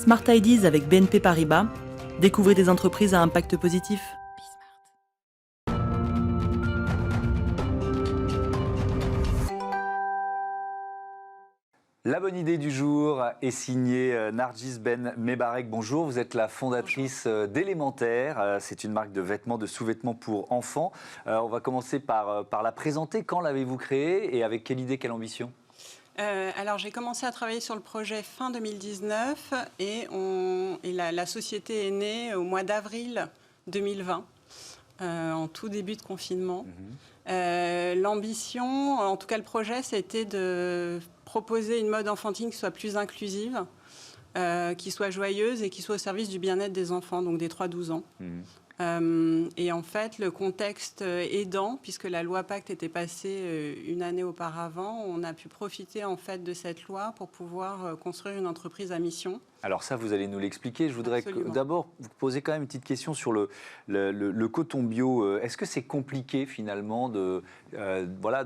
Smart Ideas avec BNP Paribas. Découvrez des entreprises à impact positif. La bonne idée du jour est signée Nargis Ben Mebarek. Bonjour, vous êtes la fondatrice d'Élémentaire. C'est une marque de vêtements, de sous-vêtements pour enfants. On va commencer par la présenter. Quand l'avez-vous créée et avec quelle idée, quelle ambition ? Alors j'ai commencé à travailler sur le projet fin 2019 et la société est née au mois d'avril 2020, en tout début de confinement. L'ambition, en tout cas le projet, c'était de proposer une mode enfantine qui soit plus inclusive, qui soit joyeuse et qui soit au service du bien-être des enfants, donc des 3-12 ans. Et en fait, le contexte aidant, puisque la loi Pacte était passée une année auparavant, on a pu profiter en fait de cette loi pour pouvoir construire une entreprise à mission. Alors ça, vous allez nous l'expliquer. Je voudrais d'abord vous poser quand même une petite question sur le coton bio. Est-ce que c'est compliqué finalement de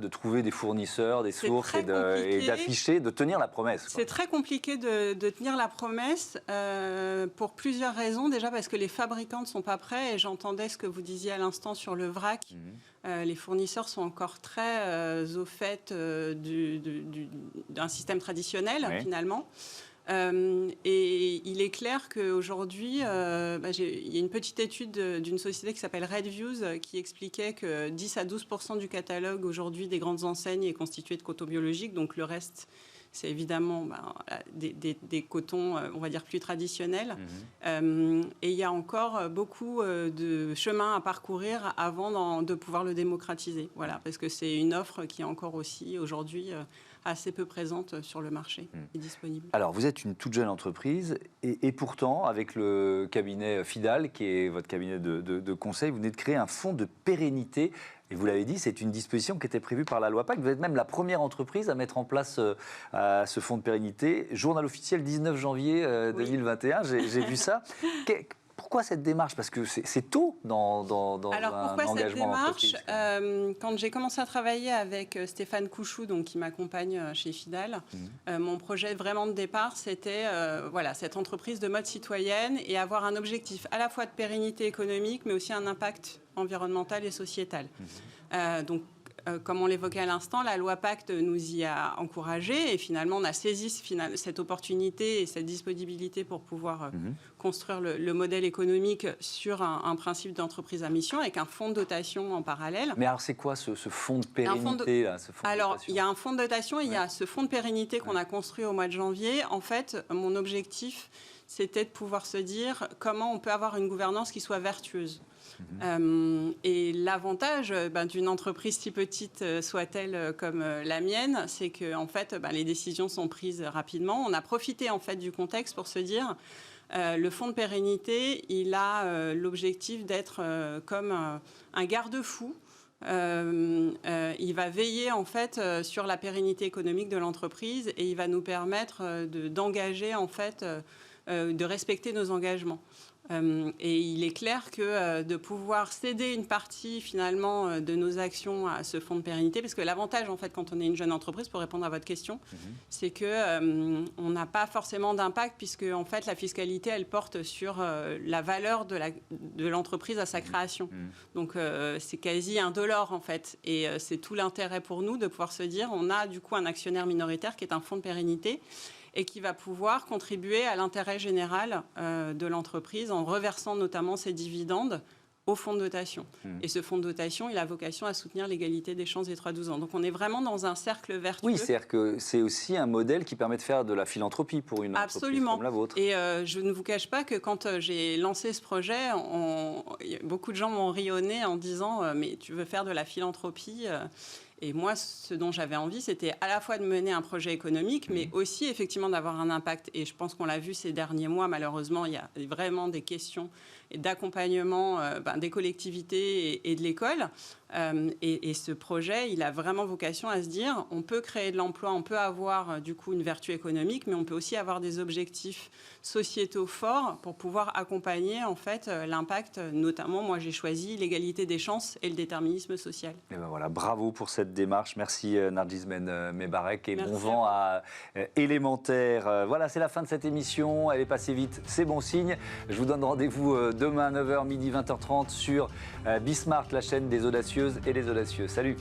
trouver des fournisseurs, des sources et d'afficher, de tenir la promesse ? C'est très compliqué de tenir la promesse pour plusieurs raisons. Déjà parce que les fabricants ne sont pas prêts et j'entendais ce que vous disiez à l'instant sur le vrac. Les fournisseurs sont encore très au fait d'un système traditionnel finalement. Et il est clair qu'aujourd'hui, il y a une petite étude d'une société qui s'appelle Redviews qui expliquait que 10 à 12% du catalogue aujourd'hui des grandes enseignes est constitué de coton biologique, donc le reste c'est évidemment des cotons, on va dire, plus traditionnels. Et il y a encore beaucoup de chemin à parcourir avant de pouvoir le démocratiser. Voilà, parce que c'est une offre qui est encore aussi aujourd'hui assez peu présente sur le marché et disponible. Alors, vous êtes une toute jeune entreprise et pourtant, avec le cabinet Fidal, qui est votre cabinet de conseil, vous venez de créer un fonds de pérennité. Et vous l'avez dit, c'est une disposition qui était prévue par la loi Pacte. Vous êtes même la première entreprise à mettre en place ce fonds de pérennité. Journal officiel, 19 janvier 2021, j'ai vu ça. Pourquoi cette démarche ? Parce que c'est tôt dans un engagement d'entreprise. Quand j'ai commencé à travailler avec Stéphane Couchou, donc, qui m'accompagne chez Fidal, mon projet vraiment de départ, c'était cette entreprise de mode citoyenne et avoir un objectif à la fois de pérennité économique, mais aussi un impact environnemental et sociétal. Donc, comme on l'évoquait à l'instant, la loi Pacte nous y a encouragés et finalement on a saisi cette opportunité et cette disponibilité pour pouvoir construire le modèle économique sur un principe d'entreprise à mission avec un fonds de dotation en parallèle. Mais alors c'est quoi ce fonds de pérennité il y a un fonds de dotation et il y a ce fonds de pérennité qu'on a construit au mois de janvier. En fait, mon objectif, c'était de pouvoir se dire comment on peut avoir une gouvernance qui soit vertueuse. Et l'avantage d'une entreprise si petite soit-elle comme la mienne, c'est que en fait, les décisions sont prises rapidement. On a profité en fait du contexte pour se dire le fonds de pérennité, il a l'objectif d'être comme un garde-fou. Il va veiller en fait sur la pérennité économique de l'entreprise et il va nous permettre d'engager en fait, de respecter nos engagements. Et il est clair que de pouvoir céder une partie finalement de nos actions à ce fonds de pérennité, parce que l'avantage en fait quand on est une jeune entreprise, pour répondre à votre question, c'est que on n'a pas forcément d'impact puisque en fait la fiscalité elle porte sur la valeur de l'entreprise à sa création. Donc c'est quasi indolore en fait, et c'est tout l'intérêt pour nous de pouvoir se dire on a du coup un actionnaire minoritaire qui est un fonds de pérennité et qui va pouvoir contribuer à l'intérêt général de l'entreprise en reversant notamment ses dividendes au fonds de dotation. Et ce fonds de dotation, il a vocation à soutenir l'égalité des chances des 3-12 ans. Donc on est vraiment dans un cercle vertueux. Oui, c'est-à-dire que c'est aussi un modèle qui permet de faire de la philanthropie pour une entreprise comme la vôtre. Et je ne vous cache pas que quand j'ai lancé ce projet, beaucoup de gens m'ont ri au nez en disant « mais tu veux faire de la philanthropie ?» Et moi, ce dont j'avais envie, c'était à la fois de mener un projet économique, mais aussi effectivement d'avoir un impact. Et je pense qu'on l'a vu ces derniers mois, malheureusement, il y a vraiment des questions d'accompagnement des collectivités et de l'école. Et ce projet, il a vraiment vocation à se dire, on peut créer de l'emploi, on peut avoir du coup une vertu économique, mais on peut aussi avoir des objectifs sociétaux forts pour pouvoir accompagner en fait l'impact. Notamment, moi j'ai choisi l'égalité des chances et le déterminisme social. Et ben voilà, bravo pour cette démarche. Merci Narjis Mebarek et Merci bon à vent vous. à Élémentaire. Voilà, c'est la fin de cette émission. Elle est passée vite, c'est bon signe. Je vous donne rendez-vous demain à 9h, midi 20h30 sur Bismart, la chaîne des audacieuses et des audacieux. Salut!